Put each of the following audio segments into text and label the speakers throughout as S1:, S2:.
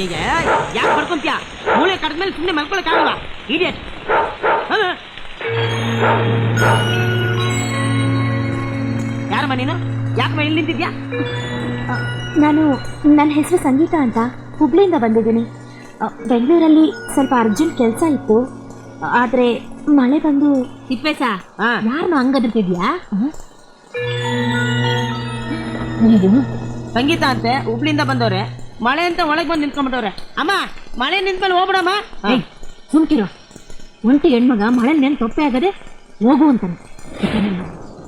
S1: ಯಾಕೆ ಬಡ್ಕೊಂತೀಯ? ಮೂಳೆ ಕಡ್ದ್ಮೇಲೆ ಸುಮ್ಮನೆ ಮಲ್ಕೊಳಕ್ಕಾಗಲ್ವಾ? ಇಡಿಯಟ್. ಯಾರಮ್ಮ ನೀನು? ಯಾಕಮ್ಮ ಇಲ್ಲಿ ನಿಂತಿದ್ಯಾ?
S2: ನನ್ನ ಹೆಸರು ಸಂಗೀತ ಅಂತ, ಹುಬ್ಳಿಯಿಂದ ಬಂದಿದ್ದೀನಿ. ಬೆಂಗಳೂರಲ್ಲಿ ಸ್ವಲ್ಪ ಅರ್ಜೆಂಟ್ ಕೆಲಸ ಇತ್ತು, ಆದರೆ ಮಳೆ ಬಂದು.
S3: ತಿಪ್ಪೇಶ, ಯಾರನ್ನು ಹಂಗದ್ರಿದ್ಯಾ?
S1: ಸಂಗೀತ ಅಂತೆ, ಹುಬ್ಳಿಯಿಂದ ಬಂದವ್ರೆ. ಮಳೆ ಅಂತ ಒಳಗೆ ಬಂದು ನಿಂತ್ಕೊಂಡ್ಬಿಟ್ಟವ್ರೆ. ಅಮ್ಮ, ಮಳೆ ನಿಂತ್ಮೇಲೆ ಹೋಗ್ಬಿಡಮ್ಮ.
S3: ಸುಮ್ಕಿರೋ, ಒಂಟಿ ಹೆಣ್ಮಗ ಮಳೆ ನೆನ್ ತೊಪ್ಪೆ ಆಗದೆ ಹೋಗು ಅಂತಾನೆ.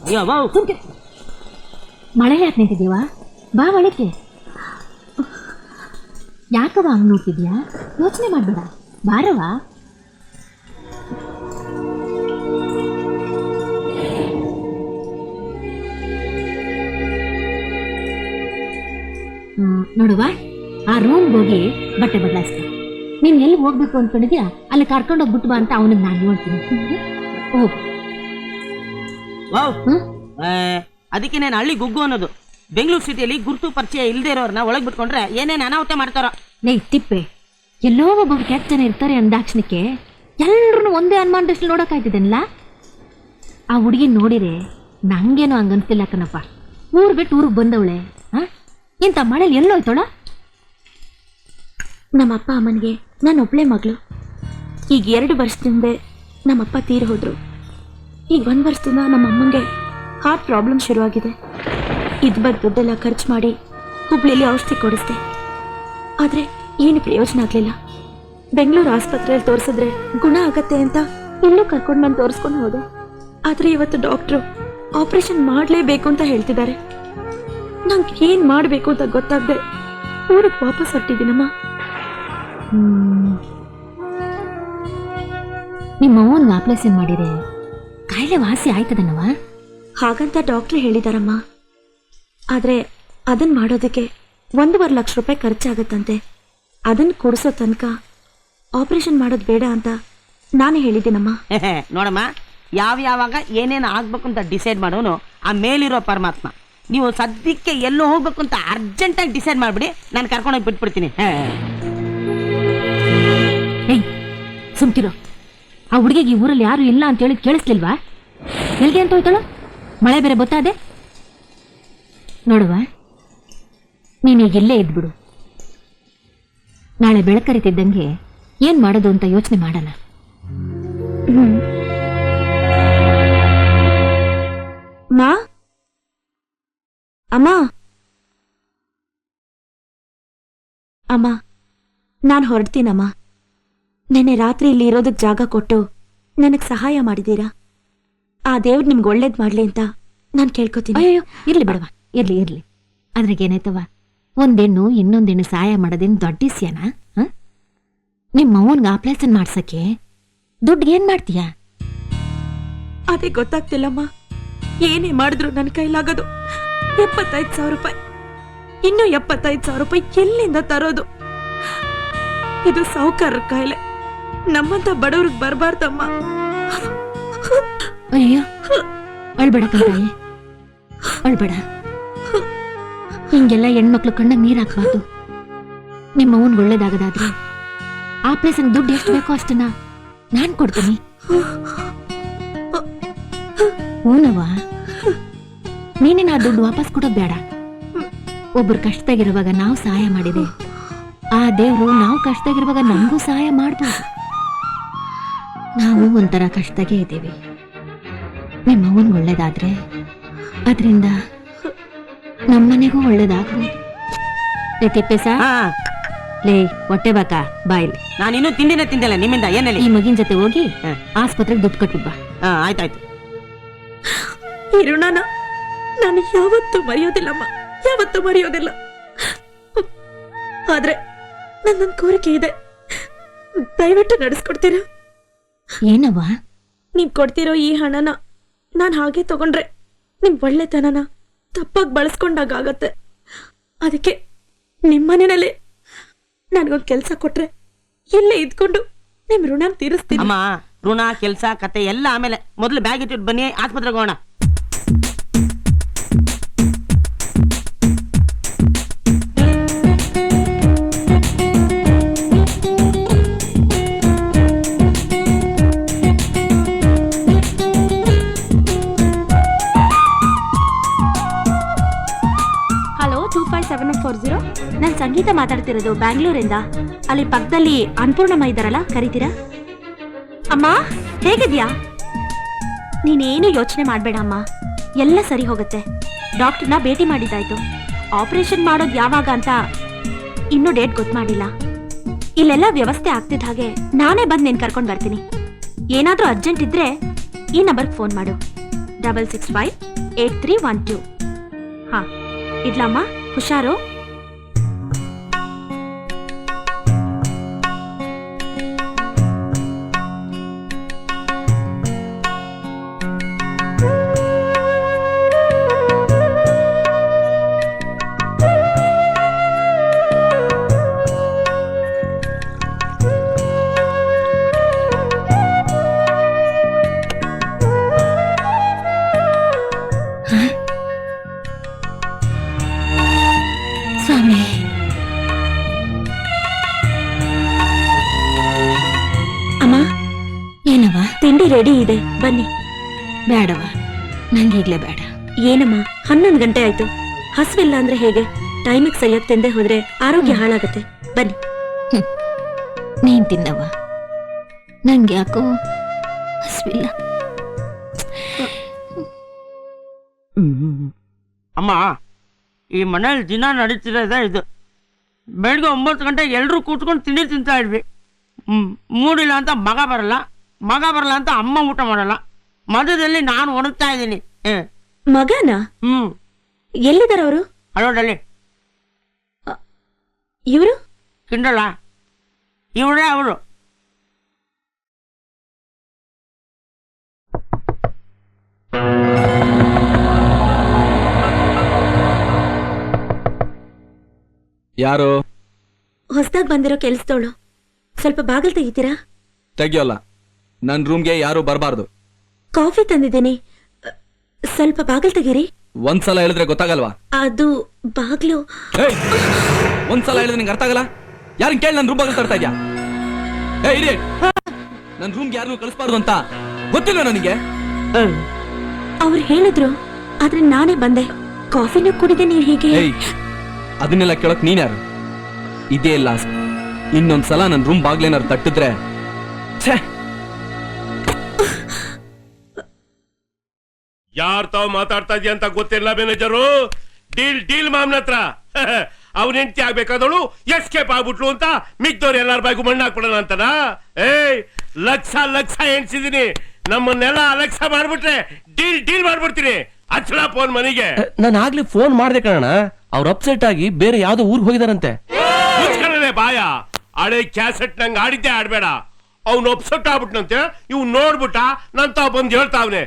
S1: ಅಯ್ಯೋ ಬಾವು,
S3: ಸುಮ್ಕಿ. ಮಳೆ ಯಾಕೆ ನಿಂತಿದ್ದೀವ? ಬಾ ಒಳಕ್ಕೆ. ಯಾಕವ ಹಂಗ್ ನೋಡ್ತಿದ್ಯಾ? ಯೋಚನೆ ಮಾಡ್ಬೇಡ, ಬಾರವಾ. ನೋಡುವ, ಆ ರೂಮ್ಗೆ ಹೋಗಿ ಬಟ್ಟೆ ಬದಲಾಯಿಸ್ತೀನಿ. ನೀನ್ ಎಲ್ಲಿ ಹೋಗ್ಬೇಕು ಅನ್ಕೊಂಡಿದ್ಯಾ ಅಲ್ಲಿ ಕರ್ಕೊಂಡೋಗಿ ಬಿಟ್ಟು ಬಾ ಅಂತ ಅವನಿಗೆ ನಾನು ನೋಡ್ತೀನಿ. ಹೋಗು.
S1: ಅದಕ್ಕೆ ನಾನು ಹಳ್ಳಿ ಗುಗ್ಗು ಅನ್ನೋದು. ಬೆಂಗಳೂರು ಸಿಟಿಯಲ್ಲಿ ಗುರುತು ಪರಿಚಯ ಇಲ್ಲದೆ ಇರೋರ್ನ ಒಳಗೆ ಬಿಟ್ಕೊಂಡ್ರೆ ಏನೇನು ಅನಾಹುತ ಮಾಡ್ತಾರೋ.
S3: ನೇ ತಿಪ್ಪೆ, ಎಲ್ಲೋ ಒಬ್ಬೊಬ್ರು ಕೆಟ್ಟ ಜನ ಇರ್ತಾರೆ ಅಂದಾಕ್ಷಣಕ್ಕೆ ಎಲ್ಲರೂ ಒಂದೇ ಅನುಮಾನದಷ್ಟು ನೋಡೋಕ್ಕಾಯ್ತಿದ್ದೇನಲ್ಲ. ಆ ಹುಡುಗಿ ನೋಡಿರೆ ನಂಗೇನೋ ಹಂಗನ್ಸ್ತಿಲ್ಲ ಕಣಪ್ಪ. ಊರು ಬಿಟ್ಟು ಊರಿಗೆ ಬಂದವಳೆ, ಇಂಥ ಮಳೇಲಿ ಎಲ್ಲೋಯ್ತೋಳ?
S2: ನಮ್ಮಪ್ಪ ಅಮ್ಮನಿಗೆ ನಾನು ಒಬ್ಬಳೇ ಮಗಳು. ಈಗ 2 ವರ್ಷದಿಂದ ನಮ್ಮಪ್ಪ ತೀರಿ ಹೋದ್ರು. ಈಗ 1 ವರ್ಷದಿಂದ ನಮ್ಮ ಅಮ್ಮಂಗೆ ಹಾರ್ಟ್ ಪ್ರಾಬ್ಲಮ್ ಶುರುವಾಗಿದೆ. ಇದ್ಬದ್ ದುಡ್ಡೆಲ್ಲ ಖರ್ಚು ಮಾಡಿ ಹುಬ್ಳಿಯಲ್ಲಿ ಔಷಧಿ ಕೊಡಿಸ್ದೆ, ಆದರೆ ಏನು ಪ್ರಯೋಜನ ಆಗಲಿಲ್ಲ. ಬೆಂಗಳೂರು ಆಸ್ಪತ್ರೆಯಲ್ಲಿ ತೋರಿಸಿದ್ರೆ ಗುಣ ಆಗತ್ತೆ ಅಂತ ಇಲ್ಲೂ ಕರ್ಕೊಂಡು ನಾನು ತೋರಿಸ್ಕೊಂಡು ಹೋದೆ. ಆದರೆ ಇವತ್ತು ಡಾಕ್ಟ್ರು ಆಪರೇಷನ್ ಮಾಡಲೇಬೇಕು ಅಂತ ಹೇಳ್ತಿದ್ದಾರೆ. ನಂಗೆ ಏನು ಮಾಡಬೇಕು ಅಂತ ಗೊತ್ತಾಗದೆ ಊರಿಗೆ ವಾಪಸ್ ಹೊರಟಿದ್ದೀನಮ್ಮ.
S3: ನಿಮ್ಮ ಅವ್ವನ್ಗೆ ಆಪರೇಷನ್ ಮಾಡಿರೆ ಕಾಯಿಲೆ ವಾಸಿ ಆಯ್ತದನವ?
S2: ಹಾಗಂತ ಡಾಕ್ಟ್ರು ಹೇಳಿದಾರಮ್ಮ. ಆದರೆ ಅದನ್ನು ಮಾಡೋದಕ್ಕೆ 1.5 ಲಕ್ಷ ರೂಪಾಯಿ ಖರ್ಚಾಗತ್ತಂತೆ. ಅದನ್ನು ಕೊಡಿಸೋ ತನಕ ಆಪರೇಷನ್ ಮಾಡೋದು ಬೇಡ ಅಂತ ನಾನೇ ಹೇಳಿದ್ದೀನಮ್ಮ.
S1: ನೋಡಮ್ಮ, ಯಾವಾಗ ಏನೇನು ಆಗ್ಬೇಕು ಅಂತ ಡಿಸೈಡ್ ಮಾಡೋನು ಆ ಮೇಲಿರೋ ಪರಮಾತ್ಮ. ನೀವು ಸದ್ಯಕ್ಕೆ ಎಲ್ಲೋ ಹೋಗ್ಬೇಕು ಅಂತ ಅರ್ಜೆಂಟಾಗಿ ಡಿಸೈಡ್ ಮಾಡಿಬಿಡಿ, ನಾನು ಕರ್ಕೊಂಡೋಗಿ ಬಿಟ್ಬಿಡ್ತೀನಿ.
S3: ಏಯ್ ಸುಮ್ಕಿರೋ, ಆ ಹುಡುಗಿಗೆ ಈ ಊರಲ್ಲಿ ಯಾರು ಇಲ್ಲ ಅಂತ ಹೇಳಿ ಕೇಳಿಸ್ಲಿಲ್ವಾ? ಎಲ್ಗೆ ಅಂತ ಹೋಯ್ತಾಳು? ಮಳೆ ಬೇರೆ ಗೊತ್ತಾದೆ. ನೋಡುವ, ನೀನೀಗ ಇಲ್ಲೇ ಇದ್ಬಿಡು. ನಾಳೆ ಬೆಳಕರಿತಿದ್ದಂಗೆ ಏನ್ ಮಾಡೋದು ಅಂತ ಯೋಚನೆ ಮಾಡೋಣ.
S2: ಮಾ, ಅಮ್ಮ, ಅಮ್ಮ, ನಾನು ಹೊರಡ್ತೀನಮ್ಮ. ನೆನ್ನೆ ರಾತ್ರಿ ಇಲ್ಲಿ ಇರೋದಕ್ಕೆ ಜಾಗ ಕೊಟ್ಟು ನನಗೆ ಸಹಾಯ ಮಾಡಿದ್ದೀರಾ. ಆ ದೇವ್ರು ನಿಮ್ಗೆ ಒಳ್ಳೇದು ಮಾಡಲಿ ಅಂತ ನಾನು ಕೇಳ್ಕೊತೀನಿ.
S3: ಅಯ್ಯೋ, ಇರ್ಲಿ ಬಿಡವ, ಇರ್ಲಿ ಇರ್ಲಿ. ಅದ್ರಾಗೇನಾಯ್ತವ? ಒಂದೆಣ್ಣು ಇನ್ನೊಂದೆಣ್ಣು ಸಹಾಯ ಮಾಡೋದೇನು ದೊಡ್ಡ ವಿಷಯನ? ನಿಮ್ಮ ಅವನ್ಗೆ ಆಪರೇಷನ್ ಮಾಡ್ಸಕ್ಕೆ ದುಡ್ಡು ಏನ್ ಮಾಡ್ತೀಯಾ?
S2: ಅದೇ ಗೊತ್ತಾಗ್ತಿಲ್ಲಮ್ಮ. ಏನೇ ಮಾಡಿದ್ರು ನನ್ನ ಕೈಲಾಗೋದು 75,000 ರೂಪಾಯಿ. ಇನ್ನೂ 75,000 ರೂಪಾಯಿ ಎಲ್ಲಿಂದ ತರೋದು? ಇದು ಸಾಹುಕಾರರ ಕಾಯಿಲೆ, ನಮ್ಮಂತ ಬಡವ್ರಿಗೆ ಬರಬಾರ್ದಮ್ಮ.
S3: ಅಯ್ಯೋ, ಅಳ್ಬೇಡ ಕಣ್ತಾಯಿ, ಅಳ್ಬೇಡ. ಹಿಂಗೆಲ್ಲ ಹೆಣ್ಮಕ್ಳು ಕಣ್ಣಾಗ ನೀರ್ ಹಾಕ್ಬಾರ್ದು. ನಿಮ್ಮ ಅವನ್ಗೆ ಒಳ್ಳೇದಾಗದಾದ್ರೆ ಆಪರೇಷನ್ ದುಡ್ಡು ಎಷ್ಟು ಬೇಕೋ ಅಷ್ಟನ್ನ ನಾನ್ ಕೊಡ್ತೀನಿ. ಹೂನವ್ವ, ನೀನೇ ನಾ ದುಡ್ಡು ವಾಪಸ್ ಕೊಡೋದು ಬೇಡ. ಒಬ್ರು ಕಷ್ಟದಾಗಿರುವಾಗ ನಾವು ಸಹಾಯ ಮಾಡಿದೆ, ಆ ದೇವ್ರು ನಾವು ಕಷ್ಟದಾಗಿರುವಾಗ ನಮಗೂ ಸಹಾಯ ಮಾಡ್ಬೋದು. ನಾವು ಒಂಥರ ಕಷ್ಟದಾಗೆ ಇದ್ದೀವಿ. ನಿಮ್ಮ ಅವನ್ಗೆ ಒಳ್ಳೇದಾದ್ರೆ ಅದರಿಂದ ನಮ್ಮನೆಗೂ ಒಳ್ಳೇದಾಗ್ಬೋದು. ತಿಪ್ಪೇಸ, ಲೇ ಹೊಟ್ಟೆ ಬಾಕ ಬಾಯಿಲಿ.
S1: ನಾನಿನ್ನೂ ತಿಂಡಿನೇ ತಿಂದಿಲ್ಲ ನಿಮ್ಮಿಂದ. ಏನಲ್ಲಿ
S3: ಈ ಮಗಿನ ಜೊತೆ ಹೋಗಿ ಆಸ್ಪತ್ರೆಗೆ ದುಡ್ಡು ಕಟ್ಬಿಡ್ ಬಾ.
S1: ಆಯ್ತಾಯ್ತು.
S2: ಈ ಋಣನ ನಾನು ಯಾವತ್ತೂ ಮರೆಯೋದಿಲ್ಲಮ್ಮ, ಯಾವತ್ತೂ ಮರೆಯೋದಿಲ್ಲ. ಆದ್ರೆ ನನ್ನೊಂದು ಕೋರಿಕೆ ಇದೆ, ದಯವಿಟ್ಟು ನಡೆಸ್ಕೊಡ್ತೀರಾ?
S3: ಏನವ್ವ?
S2: ನೀವ್ ಕೊಡ್ತಿರೋ ಈ ಹಣನ ನಾನು ಹಾಗೆ ತಗೊಂಡ್ರೆ ನಿಮ್ ಒಳ್ಳೆತನನ ತಪ್ಪಾಗಿ ಬಳಸ್ಕೊಂಡಾಗತ್ತೆ. ಅದಕ್ಕೆ ನಿಮ್ಮನೆಯಲ್ಲಿ ನನಗೊಂದು ಕೆಲಸ ಕೊಟ್ರೆ ಇಲ್ಲೇ ಇದ್ಕೊಂಡು ನಿಮ್ ಋಣ ತೀರಿಸ್ತೀನಿ.
S1: ಅಮ್ಮ, ಋಣ ಕೆಲಸ ಕತೆ ಎಲ್ಲ ಆಮೇಲೆ, ಮೊದಲು ಬ್ಯಾಗ್ ಇಟ್ಟಿಟ್ಟು ಬನ್ನಿ, ಆಸ್ಪತ್ರೆಗೆ ಹೋಗೋಣ.
S2: 740. ನಾನು ಸಂಗೀತ ಮಾತಾಡ್ತಿರೋದು ಬ್ಯಾಂಗ್ಳೂರಿಂದ. ಅಲ್ಲಿ ಪಕ್ಕದಲ್ಲಿ ಅನ್ನಪೂರ್ಣಮ್ಮ ಇದ್ದಾರಲ್ಲ, ಕರಿತೀರಾ? ಅಮ್ಮ ಹೇಗಿದ್ಯಾ? ನೀನೇನು ಯೋಚನೆ ಮಾಡಬೇಡ ಅಮ್ಮ, ಎಲ್ಲ ಸರಿ ಹೋಗುತ್ತೆ. ಡಾಕ್ಟರ್ನ ಭೇಟಿ ಮಾಡಿದ್ದಾಯ್ತು. ಆಪರೇಷನ್ ಮಾಡೋದು ಯಾವಾಗ ಅಂತ ಇನ್ನೂ ಡೇಟ್ ಗೊತ್ತು ಮಾಡಿಲ್ಲ. ಇಲ್ಲೆಲ್ಲ ವ್ಯವಸ್ಥೆ ಆಗ್ತಿದ್ದ ಹಾಗೆ ನಾನೇ ಬಂದು ನೀನು ಕರ್ಕೊಂಡು ಬರ್ತೀನಿ. ಏನಾದರೂ ಅರ್ಜೆಂಟ್ ಇದ್ರೆ ಈ ನಂಬರ್ಗೆ ಫೋನ್ ಮಾಡು, 6658312. ಹಾ, ಇಡ್ಲಮ್ಮ, ಹುಷಾರು.
S3: ಸ್ವಾಮಿ,
S2: ಅಮ್ಮ,
S3: ಏನವ?
S2: ತಿಂಡಿ ರೆಡಿ ಇದೆ, ಬನ್ನಿ.
S3: ಬೇಡವ, ನಂಗೀಗ್ಲೇ ಬೇಡ.
S2: ಏನಮ್ಮ, 11 ಗಂಟೆ ಆಯ್ತು. ಹಸುವಿಲ್ಲ ಅಂದ್ರೆ ಹೇಗೆ? ಟೈಮಿಗೆ ಸರಿಯಾಗಿ ತಿಂದೆ ಹೋದ್ರೆ ಆರೋಗ್ಯ ಹಾಳಾಗತ್ತೆ. ಬನ್ನಿ.
S3: ನೀನ್ ತಿನ್ನವ, ನಂಗೆ ಯಾಕೋ ಹಸ್ವಿಲ್ಲ.
S1: ಅಮ್ಮ, ಈ ಮನೇಲಿ ದಿನ ನಡೀತಿರೋದೇ ಇದು. ಬೆಳಗ್ಗೆ 9 ಗಂಟೆಗೆ ಎಲ್ಲರೂ ಕೂತ್ಕೊಂಡು ತಿಂಡಿ ತಿಂತಾ ಇದ್ವಿ. ಮೂಡಿಲ್ಲ ಅಂತ ಮಗ ಬರಲ್ಲ ಅಂತ ಅಮ್ಮ ಊಟ ಮಾಡಲ್ಲ. ಮಧ್ಯದಲ್ಲಿ ನಾನು ಒಣಗ್ತಾ ಇದ್ದೀನಿ.
S2: ಮಗನ ಎಲ್ಲಿದಾರ ಅವರು?
S1: ಅಲ್ಲೋಡಲ್ಲಿ
S2: ಇವರು
S1: ಕಿಂಡಲ್ಲ, ಇವರೇ ಅವರು.
S4: ಯಾರು?
S2: ಹೊಸದಾಗಿ ಬಂದಿರೋ ಕೆಲ್ಸದವಳು. ಸ್ವಲ್ಪ ಬಾಗಿಲು ತೆಗಿತೀರಾ?
S4: ತೆಗಿಯೋಲ್ಲ, ನನ್ನ ರೂಮ್ಗೆ ಯಾರು ಬರಬಾರ್ದು.
S2: ಕಾಫಿ ತಂದಿದ್ದೀನಿ, ಸ್ವಲ್ಪ ಬಾಗಿಲು ತೆಗೀರಿ.
S4: ಒಂದ್ಸಲ ಹೇಳಿದ್ರೆ ಗೊತ್ತಾಗಲ್ವಾ?
S2: ಅದು ಬಾಗ್ಲು.
S4: ಒಂದ್ಸಲ ಹೇಳಿದ್ರೆ ನಿಂಗೆ ಅರ್ಥ ಆಗಲ್ಲ? ಯಾರನ್ನ ಕೇಳಿ ನನ್ನ ರೂಮ್ ಬಾಗಿಲು ತರ್ತಾ ಇದ್ಯಾ? ಇರಿ, ನನ್ನ ರೂಮ್ಗೆ ಯಾರನ್ನೂ ಕಳಿಸ್ಬಾರ್ದು ಅಂತ ಗೊತ್ತಿಲ್ಲ ನನಗೆ.
S2: ಅವ್ರು ಹೇಳಿದ್ರು, ಆದ್ರೆ ನಾನೇ ಬಂದೆ. ಕಾಫಿನ ಕುಡಿದೆ, ನೀವು ಹೀಗೆ.
S4: ಅದನ್ನೆಲ್ಲ ಕೇಳಕ್ ನೀನ್ ಯಾರು? ಇದೇ ಲಾಸ್ಟ್. ಇನ್ನೊಂದ್ಸಲ ನನ್ನ ರೂಮ್ ಬಾಗ್ಲೇನಾರು ತಟ್ಟಿದ್ರೆ
S5: ಯಾರ್ ತಾವ್ ಮಾತಾಡ್ತಾ ಇದೀಯ ಅಂತ ಗೊತ್ತಿಲ್ಲ ಮ್ಯಾನೇಜರು. ಡೀಲ್ ಮಾಮ್ನ ಹತ್ರ ಅವ್ನ ಹೆಂಡತಿ ಆಗ್ಬೇಕಾದವಳು ಎಸ್ಕೇಪ್ ಆಗ್ಬಿಟ್ಲು ಅಂತ ಮಿಕ್ದವ್ರು ಎಲ್ಲಾರ ಬಾಯಿಗೂ ಮಣ್ಣು ಹಾಕ್ಬಿಡೋಣ ಅಂತನಾ? ಲಕ್ಷ ಎಣ್ಸಿದೀನಿ. ನಮ್ಮನ್ನೆಲ್ಲ ಅಲಕ್ಷ ಮಾಡ್ಬಿಟ್ರೆ ಡೀಲ್ ಮಾಡ್ಬಿಡ್ತೀನಿ. ಹಚ್ಚಲ ಫೋನ್ ಮನೆಗೆ.
S6: ನಾನು ಆಗ್ಲೇ ಫೋನ್ ಮಾಡ್ದೆ ಕಣ, ಅವ್ರು ಅಪ್ಸೆಟ್ ಆಗಿ ಬೇರೆ ಯಾವ್ದೋ ಊರಿಗೆ ಹೋಗಿದಾರಂತೆ.
S5: ಬಾಯ ಹಳೆ ಕ್ಯಾಸೆಟ್ ನಂಗೆ ಆಡಿದ್ದೆ ಆಡ್ಬೇಡ. ಅವ್ನು ಅಪ್ಸೆಟ್ ಆಗ್ಬಿಟ್ನಂತೆ. ಇವ್ ನೋಡ್ಬಿಟ್ಟ ನಂತ ಬಂದ್ ಹೇಳ್ತಾವ್ನೆ.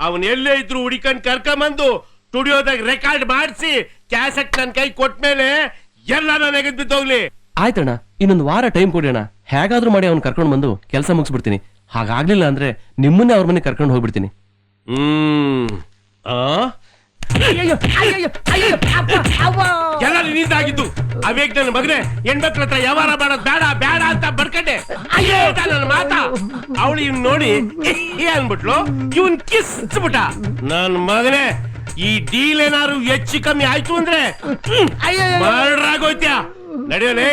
S5: ಅವನ್ ಎಲ್ಲೇ ಇದ್ರು ಹುಡಿಕಂಡ್ ಕರ್ಕೊಂಬಂದು ಸ್ಟುಡಿಯೋದಾಗ ರೆಕಾರ್ಡ್ ಮಾಡಿಸಿ ಕ್ಯಾಸೆಟ್ ನನ್ ಕೈ ಕೊಟ್ಮೇಲೆ ಎಲ್ಲ ನಾನು ಎಗದ್ ಬಿದ್ದೋಗ್ಲಿ.
S6: ಆಯ್ತಣ್ಣ, ಇನ್ನೊಂದು ವಾರ ಟೈಮ್ ಕೊಡಿ ಅಣ್ಣ. ಹೇಗಾದ್ರೂ ಮಾಡಿ ಅವ್ನು ಕರ್ಕೊಂಡು ಬಂದು ಕೆಲಸ ಮುಗಿಸ್ಬಿಡ್ತೀನಿ. ಹಾಗಾಗ್ಲಿಲ್ಲ ಅಂದ್ರೆ ನಿಮ್ಮನ್ನೇ ಅವ್ರ ಮನೆ ಕರ್ಕೊಂಡು ಹೋಗ್ಬಿಡ್ತೀನಿ.
S5: ಎಲ್ಲ ನಿಂದಾಗಿದ್ದು ಅವೇಗ್ ನನ್ನ ಮಗನೇ. ಹೆಣ್ಮಕ್ಳ ಹತ್ರ ವ್ಯವಹಾರ ಮಾಡೋದ್ ಬೇಡ ಅಂತ ಬಡ್ಕಂಡೆ. ನನ್ನ ಮಾತಾ ಅವಳು ಇವ್ನ್ ನೋಡಿ ಅನ್ಬಿಟ್ಲು, ಇವನ್ ಕಿಸ್ಬಿಟ್ಟ. ನನ್ ಮಗನೇ, ಈ ಡೀಲ್ ಏನಾರು ಹೆಚ್ಚು ಕಮ್ಮಿ ಆಯ್ತು ಅಂದ್ರೆ ಮರ್ಡರ್ ಆಗೋಯ್ತ್ಯಾ? ನಡೆಯೋಲೇ.